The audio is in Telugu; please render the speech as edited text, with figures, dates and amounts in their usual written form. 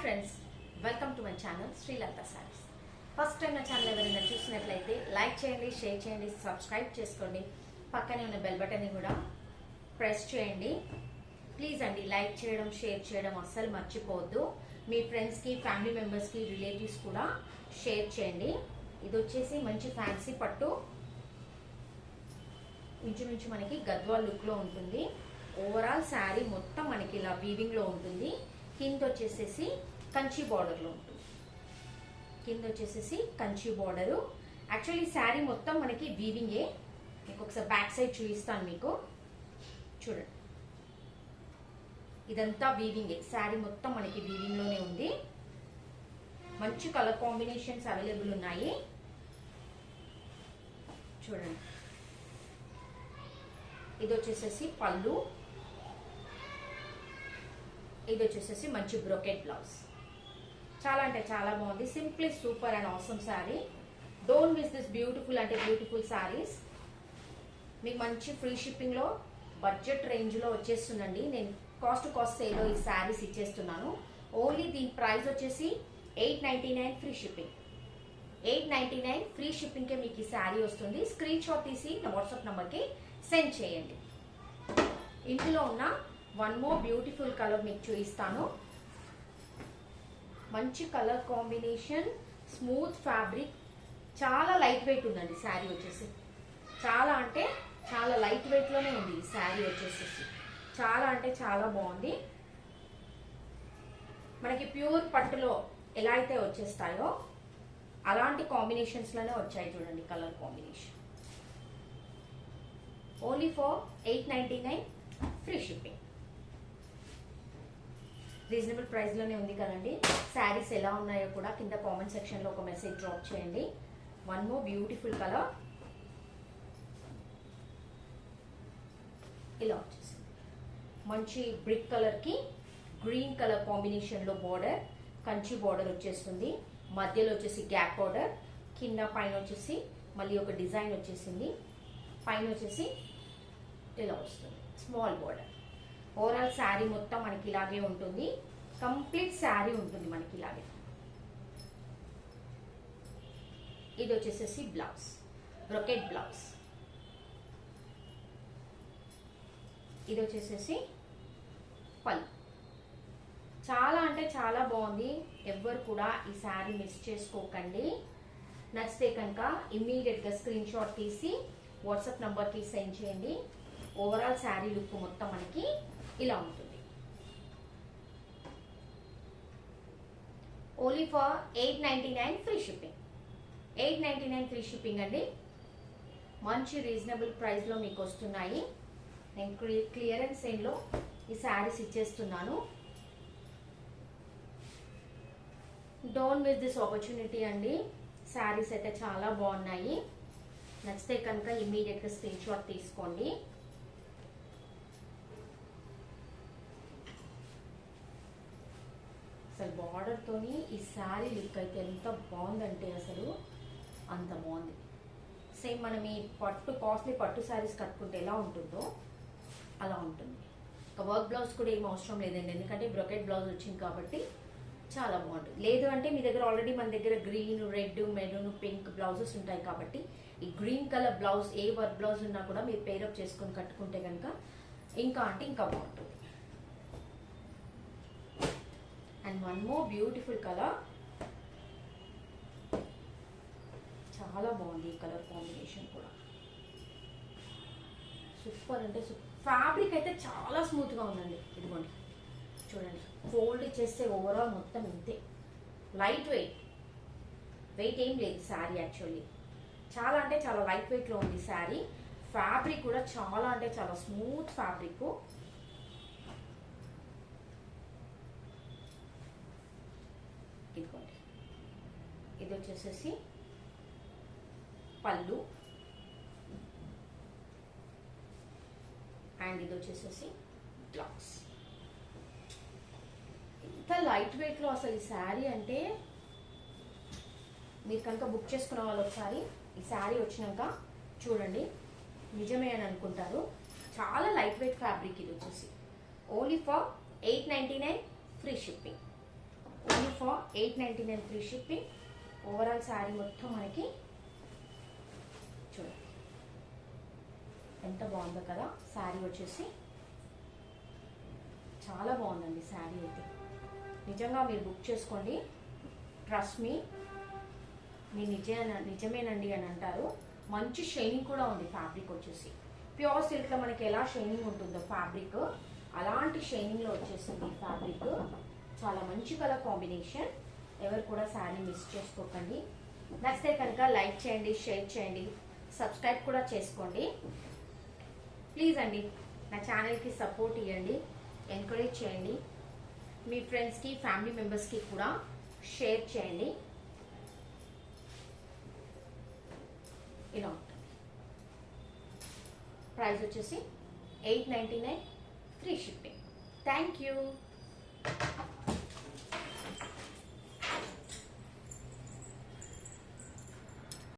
Friends, welcome to my channel Srilatha saris. First time నా ఛానల్ ఎవరైనా చూసినట్లయితే లైక్ చేయండి, షేర్ చేయండి, సబ్స్క్రైబ్ చేసుకోండి. పక్కనే ఉన్న బెల్ బటన్ని కూడా ప్రెస్ చేయండి. ప్లీజ్ అండి, లైక్ చేయడం, షేర్ చేయడం అస్సలు మర్చిపోవద్దు. మీ ఫ్రెండ్స్కి, ఫ్యామిలీ మెంబర్స్కి, రిలేటివ్స్ కూడా షేర్ చేయండి. ఇది వచ్చేసి మంచి ఫ్యాన్సీ పట్టు, ఇంచుమించు మనకి గద్వాల్ లుక్లో ఉంటుంది. ఓవరాల్ శారీ మొత్తం మనకి ఇలా వీవింగ్లో ఉంటుంది. కింద వచ్చేసేసి కంచి బార్డర్లో ఉంటుంది. కింద వచ్చేసేసి కంచి బార్డరు. యాక్చువల్లీ శారీ మొత్తం మనకి వీవింగే. మీకు ఒకసారి బ్యాక్ సైడ్ చూపిస్తాను మీకు. చూడండి, ఇదంతా వీవింగే. శారీ మొత్తం మనకి వీవింగ్లోనే ఉంది. మంచి కలర్ కాంబినేషన్స్ అవైలబుల్ ఉన్నాయి. చూడండి, ఇది వచ్చేసేసి పళ్ళు, ఇది వచ్చేసేసి మంచి బ్రోకెట్ బ్లౌజ్. చాలా అంటే చాలా బాగుంది. Simply super and awesome sari. Don't miss this beautiful అంటే బ్యూటిఫుల్ శారీస్. మీకు మంచి ఫ్రీ షిప్పింగ్లో బడ్జెట్ రేంజ్లో వచ్చేస్తుందండి. నేను కాస్ట్ సేల్లో ఈ శారీస్ ఇచ్చేస్తున్నాను. ఓన్లీ దీని ప్రైస్ వచ్చేసి $899 ఫ్రీ షిప్పింగ్. $899 ఫ్రీ షిప్పింగ్కే మీకు ఈ శారీ వస్తుంది. స్క్రీన్ షాట్ తీసి నా వాట్సాప్ నెంబర్కి సెండ్ చేయండి. ఇందులో ఉన్న వన్ మోర్ బ్యూటిఫుల్ కలర్ మీకు చూపిస్తాను. మంచి కలర్ కాంబినేషన్, స్మూత్ ఫ్యాబ్రిక్, చాలా లైట్ వెయిట్ ఉందండి శారీ వచ్చేసి. చాలా అంటే చాలా లైట్ వెయిట్లోనే ఉంది ఈ శారీ వచ్చేసేసి. చాలా అంటే చాలా బాగుంది. మనకి ప్యూర్ పట్టులో ఎలా అయితే వచ్చేస్తాయో అలాంటి కాంబినేషన్స్లోనే వచ్చాయి. చూడండి colour combination. Only for $899 free shipping. Reasonable ప్రైస్లోనే ఉంది కదండి. శారీస్ ఎలా ఉన్నాయో కూడా కింద కామెంట్ సెక్షన్లో ఒక మెసేజ్ డ్రాప్ చేయండి. వన్ మోర్ బ్యూటిఫుల్ కలర్ ఇలా వచ్చేసింది. మంచి బ్రిక్ కలర్కి గ్రీన్ కలర్ కాంబినేషన్లో బార్డర్, కంచి బార్డర్ వచ్చేస్తుంది. మధ్యలో వచ్చేసి గ్యాప్ బార్డర్, కింద పైన వచ్చేసి మళ్ళీ ఒక డిజైన్ వచ్చేసింది. పైన వచ్చేసి ఇలా వస్తుంది స్మాల్ బార్డర్. ఓవరాల్ శారీ మొత్తం మనకి ఇలాగే ఉంటుంది. కంప్లీట్ శారీ ఉంటుంది మనకి ఇలాగే. ఇది వచ్చేసేసి బ్లౌజ్, బ్రొకెట్ బ్లౌజ్. ఇది వచ్చేసేసి పళ్ళు. చాలా అంటే చాలా బాగుంది. ఎవ్వరు కూడా ఈ శారీ మిస్ చేసుకోకండి. నచ్చితే కనుక ఇమ్మీడియట్గా స్క్రీన్ షాట్ తీసి వాట్సాప్ నంబర్కి సెండ్ చేయండి. ఓవరాల్ శారీ లుక్ మొత్తం మనకి ఇలా ఉంటుంది. Only for $899 free shipping. $899 free shipping అండి. మంచి రీజనబుల్ ప్రైస్లో మీకు వస్తున్నాయి. నేను క్లియరెన్స్ సేల్లో ఈ శారీస్ ఇచ్చేస్తున్నాను. డోంట్ మిస్ దిస్ ఆపర్చునిటీ అండి. శారీస్ అయితే చాలా బాగున్నాయి. నచ్చితే కనుక ఇమ్మీడియట్గా స్క్రీన్ షాట్ తీసుకోండి. అసలు బార్డర్తోని ఈ శారీ లుక్ అయితే ఎంత బాగుందంటే అసలు అంత బాగుంది. సేమ్ మనం ఈ పట్టు కాస్ట్లీ పట్టు శారీస్ కట్టుకుంటే ఎలా ఉంటుందో అలా ఉంటుంది. ఒక వర్క్ బ్లౌజ్ కూడా ఏం అవసరం లేదండి, ఎందుకంటే బ్రొకెట్ బ్లౌజ్ వచ్చింది కాబట్టి చాలా బాగుంటుంది. లేదు అంటే మీ దగ్గర ఆల్రెడీ మన దగ్గర green, red, maroon, pink blouses ఉంటాయి కాబట్టి ఈ గ్రీన్ కలర్ బ్లౌజ్ ఏ వర్క్ బ్లౌజ్ ఉన్నా కూడా మీరు పేరప్ చేసుకొని కట్టుకుంటే కనుక ఇంకా అంటే ఇంకా బాగుంటుంది. And one more beautiful colour. చాలా బాగుంది ఈ కలర్ కాంబినేషన్ కూడా. సూపర్ అంటే సూపర్. ఫ్యాబ్రిక్ అయితే చాలా స్మూత్గా ఉందండి. ఇదిగోండి చూడండి, ఫోల్డ్ చేస్తే ఓవరాల్ మొత్తం ఇంతే. లైట్ వెయిట్, వెయిట్ ఏం లేదు శారీ. యాక్చువల్లీ చాలా అంటే చాలా లైట్ వెయిట్లో ఉంది శారీ. ఫ్యాబ్రిక్ కూడా చాలా అంటే చాలా స్మూత్ ఫ్యాబ్రిక్. ఇదిగోండి, ఇది వచ్చేసేసి పళ్ళు అండ్ ఇది వచ్చేసేసి బ్లౌజ్. ఇంత లైట్ వెయిట్లో అసలు ఈ శారీ అంటే మీరు కనుక బుక్ చేసుకున్న వాళ్ళు ఒకసారి ఈ శారీ వచ్చినాక చూడండి, నిజమే అని అనుకుంటారు. చాలా లైట్ వెయిట్ ఫ్యాబ్రిక్. ఇది వచ్చేసి only for $899 free shipping. For 899 free shipping. Overall sari మొత్తం మనకి చూడండి ఎంత బాగుందో కదా. శారీ వచ్చేసి చాలా బాగుందండి. శారీ అయితే నిజంగా మీరు బుక్ చేసుకోండి. ట్రస్ట్ మీ, మీ నిజమేనండి అని అంటారు. మంచి షైనింగ్ కూడా ఉంది. ఫ్యాబ్రిక్ వచ్చేసి ప్యూర్ సిల్క్లో మనకి ఎలా షైనింగ్ ఉంటుందో ఫ్యాబ్రిక్, అలాంటి షైనింగ్లో వచ్చేసింది ఈ ఫ్యాబ్రిక్. చాలా మంచి కలర్ కాంబినేషన్. ఎవరు కూడా శారీ మిస్ చేసుకోకండి. నచ్చితే కనుక లైక్ చేయండి, షేర్ చేయండి, సబ్స్క్రైబ్ కూడా చేసుకోండి. ప్లీజ్ అండి నా ఛానల్కి సపోర్ట్ ఇవ్వండి, ఎంకరేజ్ చేయండి. మీ ఫ్రెండ్స్కి, ఫ్యామిలీ మెంబర్స్కి కూడా షేర్ చేయండి. ఇలా ఉంటుంది. ప్రైస్ వచ్చేసి 899 ఫ్రీ షిప్పింగ్. Thank you.